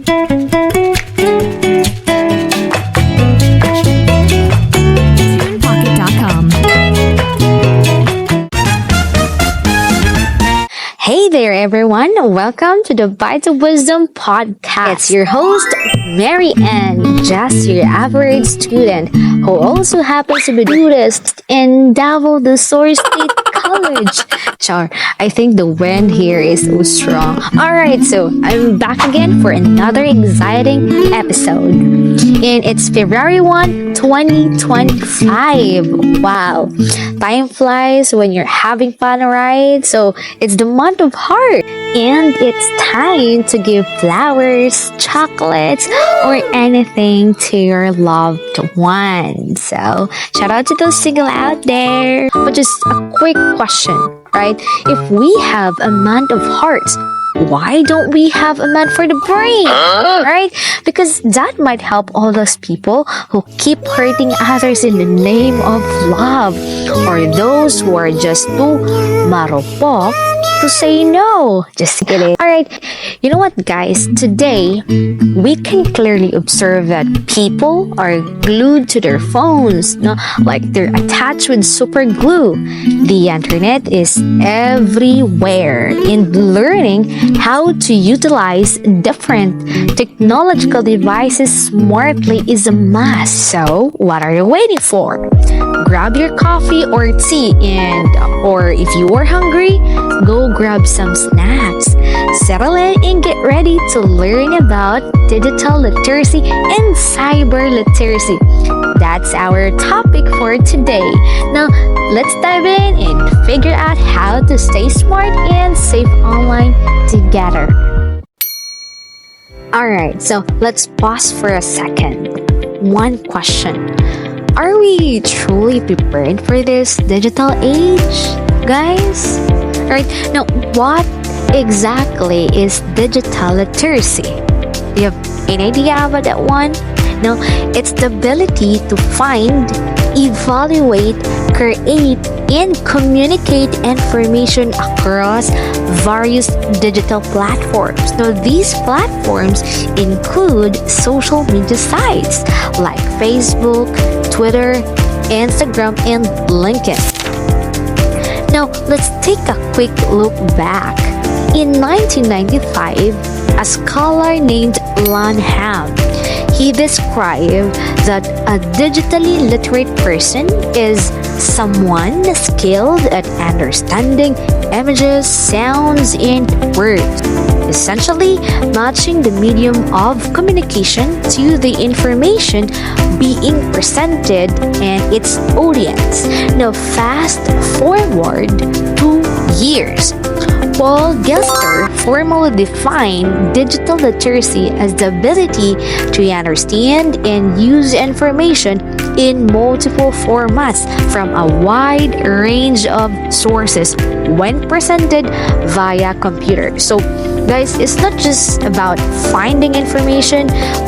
Hey there, everyone. Welcome to the Bites of Wisdom podcast. It's your host, Mary Ann, just your average student who also happens to be the cutest in Davao del Sur State College. Char, I think the wind here is so strong. Alright, so I'm back again for another exciting episode. And it's February 1, 2025. Wow. Time flies when you're having fun, right? So it's the month of heart. And it's time to give flowers, chocolates, or anything to your loved one. So, shout out to those single out there. But just a quick question, right? If we have a month of hearts, why don't we have a month for the brain? Right? Because that might help all those people who keep hurting others in the name of love, or those who are just too marupok to say no. Just kidding. Alright, you know what, guys? Today, we can clearly observe that people are glued to their phones, no? Like they're attached with super glue. The internet is everywhere, and learning how to utilize different technological devices smartly is a must. So, what are you waiting for? Grab your coffee or tea, or if you are hungry, go grab some snacks. Settle in and get ready to learn about digital literacy and cyber literacy. That's our topic for today. Now, let's dive in and figure out how to stay smart and safe online together. Alright, so let's pause for a second. One question. Are we truly prepared for this digital age, guys? Right, now, what exactly is digital literacy? Do you have any idea about that one? No, it's the ability to find, evaluate, create, and communicate information across various digital platforms. Now, these platforms include social media sites like Facebook, Twitter, Instagram, and LinkedIn. Now, let's take a quick look back. In 1995, a scholar named Lanham, he described that a digitally literate person is someone skilled at understanding images, sounds, and words, essentially matching the medium of communication to the information being presented and its audience. Now, fast forward 2 years. Paul Gilster formally defined digital literacy as the ability to understand and use information in multiple formats from a wide range of sources when presented via computer. So, guys, it's not just about finding information,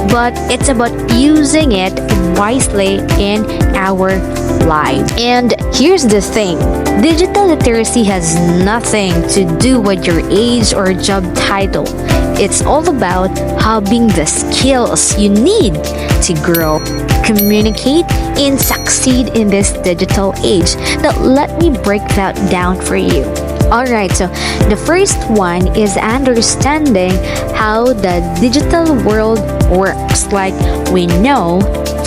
but it's about using it wisely in our lives. And here's the thing. Digital literacy has nothing to do with your age or job title. It's all about having the skills you need to grow, communicate, and succeed in this digital age. Now, let me break that down for you. Alright, so the first one is understanding how the digital world works. Like, we know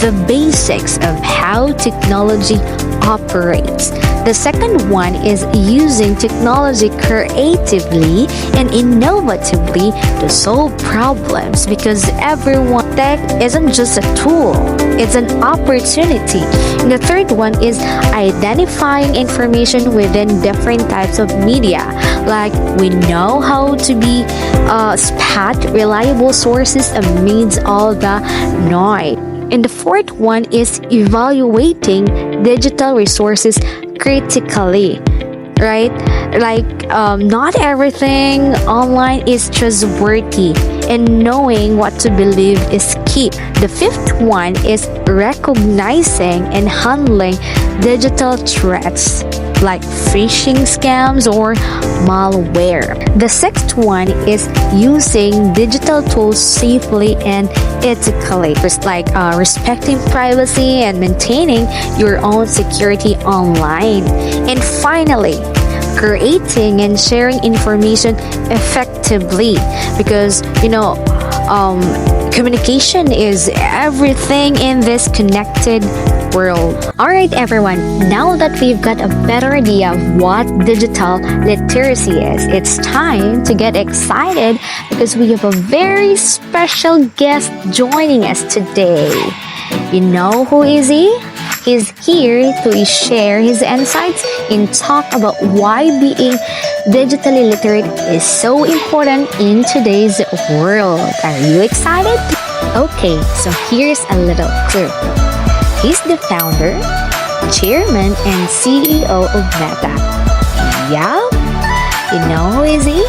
the basics of how technology operates. The second one is using technology creatively and innovatively to solve problems, because everyone tech isn't just a tool, it's an opportunity. And the third one is identifying information within different types of media. Like, we know how to be spot reliable sources amidst all the noise. And the fourth one is evaluating digital resources critically, right? Like, not everything online is trustworthy, and knowing what to believe is key. The fifth one is recognizing and handling digital threats. like phishing scams or malware. The sixth one is using digital tools safely and ethically, just like respecting privacy and maintaining your own security online. And finally, creating and sharing information effectively, because communication is everything in this connected world. Alright everyone, now that we've got a better idea of what digital literacy is, it's time to get excited because we have a very special guest joining us today. You know who is he? He's here to share his insights and talk about why being digitally literate is so important in today's world. Are you excited? Okay, so here's a little clue. He's the founder, chairman, and CEO of Meta. Yeah, you know who is he?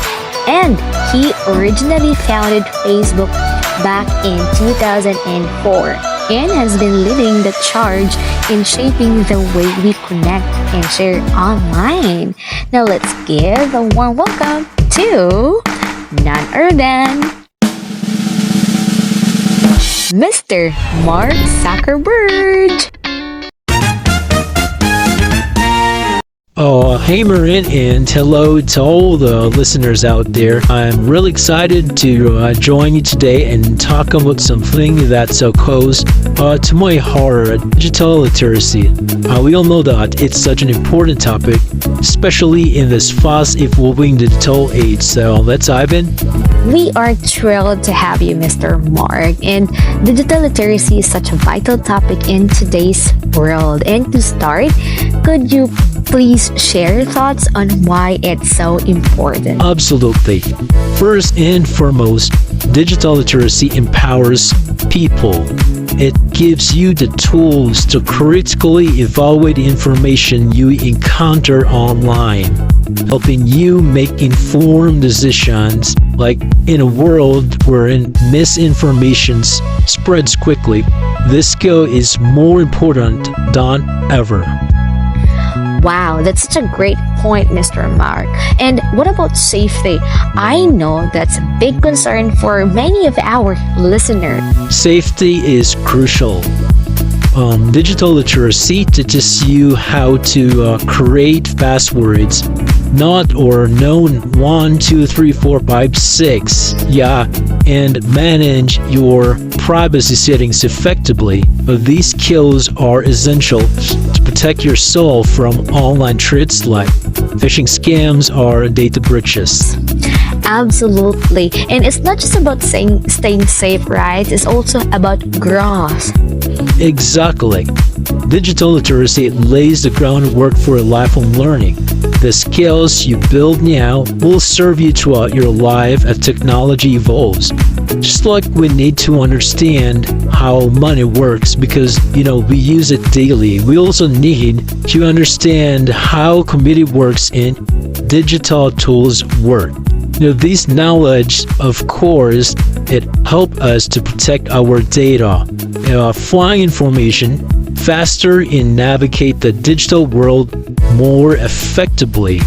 And he originally founded Facebook back in 2004 and has been leading the charge in shaping the way we connect and share online. Now let's give a warm welcome to none other than Mr. Mark Zuckerberg. Oh, hey Marin, and hello to all the listeners out there. I'm really excited to join you today and talk about something that's so close to my heart, digital literacy. We all know that it's such an important topic, especially in this fast evolving digital age. So let's dive in. We are thrilled to have you, Mr. Mark. And digital literacy is such a vital topic in today's world. And to start, could you please share your thoughts on why it's so important? Absolutely. First and foremost, digital literacy empowers people. It gives you the tools to critically evaluate the information you encounter online, helping you make informed decisions. Like in a world wherein misinformation spreads quickly, this skill is more important than ever. Wow, that's such a great point, Mr. Mark. And what about safety? I know that's a big concern for many of our listeners. Safety is crucial. Digital literacy teaches you how to create passwords, not or known 1, 2, 3, 4, 5, 6. Yeah, and manage your privacy settings effectively. But these skills are essential to protect yourself from online threats like phishing scams or data breaches. Absolutely. And it's not just about staying safe, right? It's also about growth. Exactly. Digital literacy lays the groundwork for lifelong learning. The skills you build now will serve you throughout your life as technology evolves. Just like we need to understand how money works because, we use it daily, we also need to understand how computing works and digital tools work. This knowledge, of course, it helps us to protect our data, find information faster, and navigate the digital world more effectively.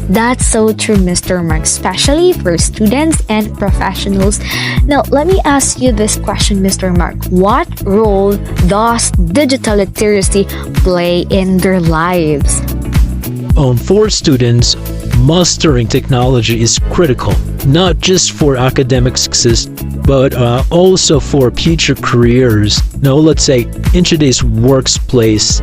That's so true, Mr. Mark, especially for students and professionals. Now, let me ask you this question, Mr. Mark. What role does digital literacy play in their lives? For students, mastering technology is critical, not just for academic success, but also for future careers. Let's say in today's workplace,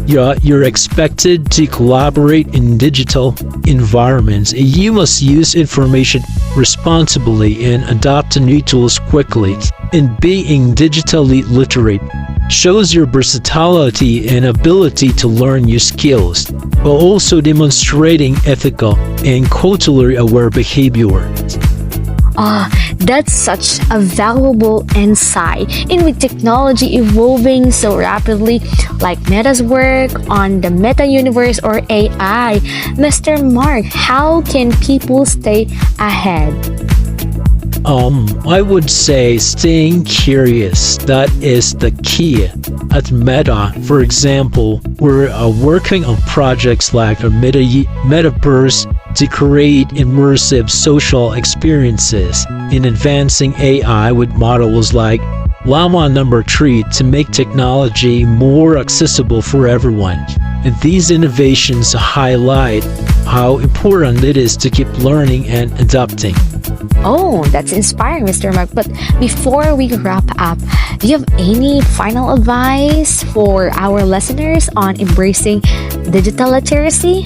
you're expected to collaborate in digital environments. You must use information responsibly and adapt to new tools quickly. And being digitally literate shows your versatility and ability to learn new skills, while also demonstrating ethical and culturally aware behavior. That's such a valuable insight. And with technology evolving so rapidly, like Meta's work on the Meta universe or AI, Mr. Mark, how can people stay ahead? I would say staying curious. That is the key. At Meta, for example, we're working on projects like a metaverse to create immersive social experiences, in advancing AI with models like Llama number 3 to make technology more accessible for everyone. And these innovations highlight how important it is to keep learning and adapting. Oh, that's inspiring, Mr. Mark. But before we wrap up, do you have any final advice for our listeners on embracing digital literacy?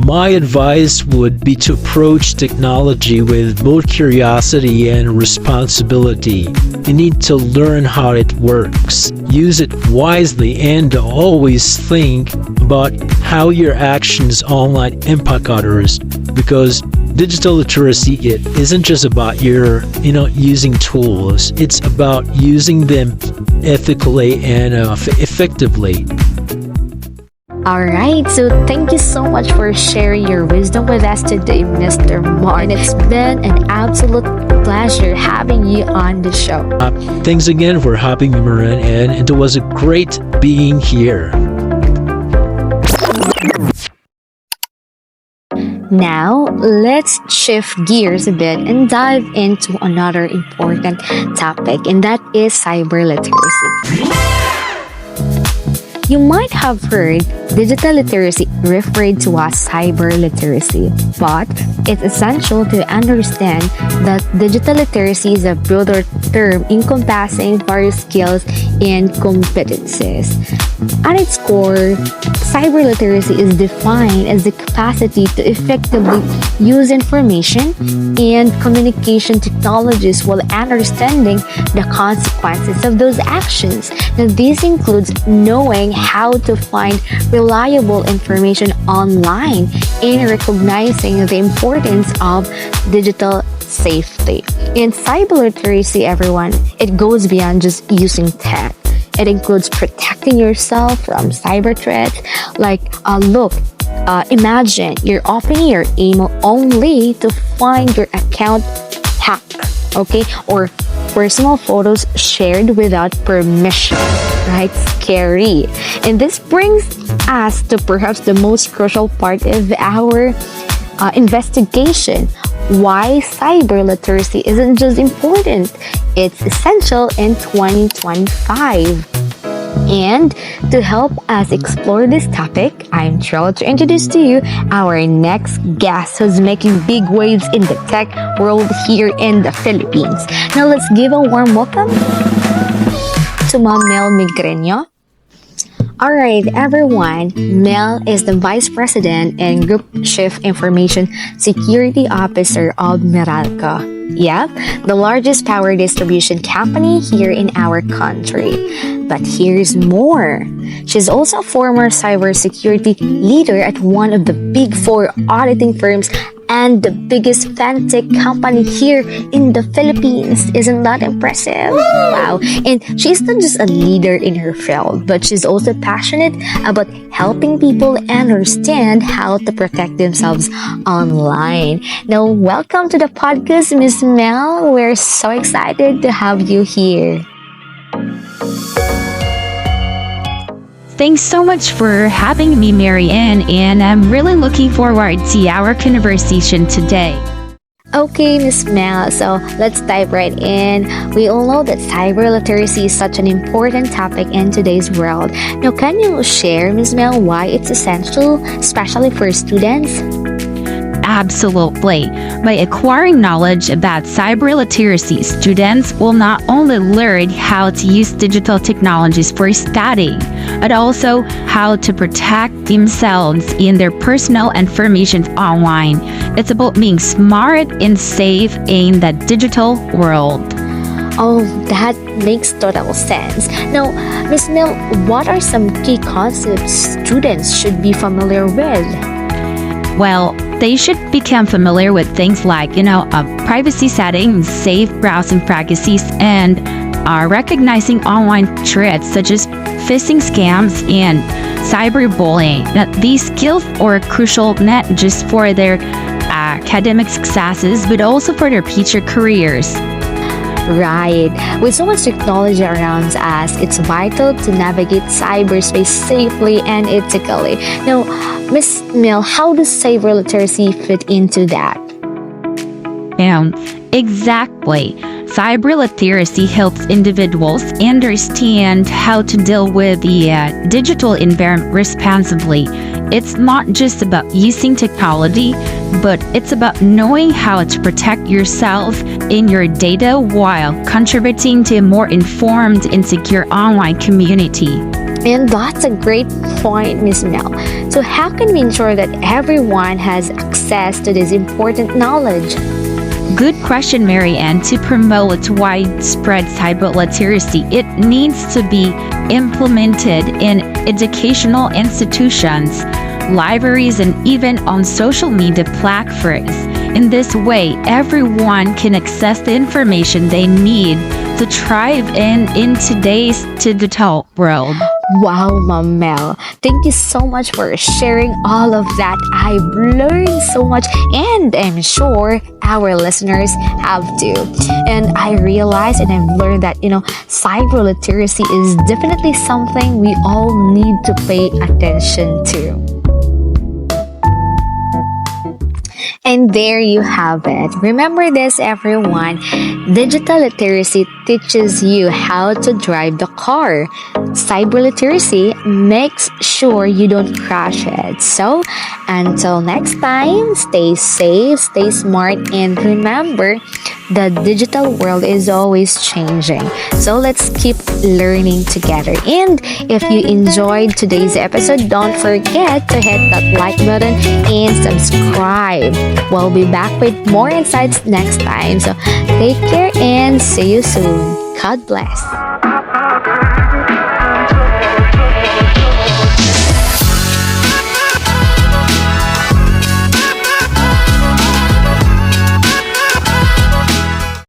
My advice would be to approach technology with both curiosity and responsibility. You need to learn how it works, use it wisely, and always think about how your actions online impact others, because digital literacy, it isn't just about your using tools. It's about using them ethically and effectively. Alright, so thank you so much for sharing your wisdom with us today, Mr. Mark. And it's been an absolute pleasure having you on the show. Thanks again for having me, Marin, and it was a great being here. Now, let's shift gears a bit and dive into another important topic, and that is cyber literacy. You might have heard digital literacy referred to as cyber literacy, but it's essential to understand that digital literacy is a broader term encompassing various skills and competencies. At its core, cyber literacy is defined as the capacity to effectively use information and communication technologies while understanding the consequences of those actions. Now, this includes knowing how to find reliable information online and recognizing the importance of digital safety. In cyber literacy, everyone, it goes beyond just using tech. It includes protecting yourself from cyber threats. Imagine you're opening your email only to find your account hacked, okay? Or personal photos shared without permission, right? Scary. And this brings us to perhaps the most crucial part of our investigation. Why cyber literacy isn't just important, it's essential in 2025. And to help us explore this topic, I'm thrilled to introduce to you our next guest who's making big waves in the tech world here in the Philippines. Now let's give a warm welcome to Ma'am Mel Migreño. Alright, everyone, Mel is the Vice President and Group Chief Information Security Officer of Meralco. Yep, the largest power distribution company here in our country. But here's more. She's also a former cybersecurity leader at one of the big four auditing firms and the biggest fintech company here in the Philippines. Isn't that impressive? Wow. And she's not just a leader in her field, but she's also passionate about helping people understand how to protect themselves online. Now, welcome to the podcast, Miss Mel. We're so excited to have you here. Thanks so much for having me, Marianne, and I'm really looking forward to our conversation today. Okay, Miss Mel, so let's dive right in. We all know that cyber literacy is such an important topic in today's world. Now, can you share, Miss Mel, why it's essential, especially for students? Absolutely. By acquiring knowledge about cyber literacy, students will not only learn how to use digital technologies for study, but also how to protect themselves in their personal information online. It's about being smart and safe in the digital world. Oh, that makes total sense. Now, Miss Mel, what are some key concepts students should be familiar with? Well, they should become familiar with things like, privacy settings, safe browsing practices, and recognizing online threats such as phishing scams and cyberbullying. Now, these skills are crucial not just for their academic successes, but also for their future careers. Right. With so much technology around us, it's vital to navigate cyberspace safely and ethically. Now, Miss Mill, how does cyber literacy fit into that? Exactly. Cyber literacy helps individuals understand how to deal with the digital environment responsibly. It's not just about using technology, but it's about knowing how to protect yourself and your data while contributing to a more informed and secure online community. And that's a great point, Miss Mel. So how can we ensure that everyone has access to this important knowledge? Good question, Marianne. To promote widespread cyber literacy, it needs to be implemented in educational institutions, libraries, and even on social media platforms. In this way, everyone can access the information they need to thrive in today's digital world. Wow, Ma'am Mel. Thank you so much for sharing all of that. I've learned so much, and I'm sure our listeners have too. And I realized and I've learned that, cyber literacy is definitely something we all need to pay attention to. And there you have it. Remember this, everyone. Digital literacy teaches you how to drive the car. Cyber literacy makes sure you don't crash it. So, until next time, stay safe, stay smart, and remember, the digital world is always changing. So let's keep learning together. And if you enjoyed today's episode, don't forget to hit that like button and subscribe. We'll be back with more insights next time. So take care and see you soon. God bless.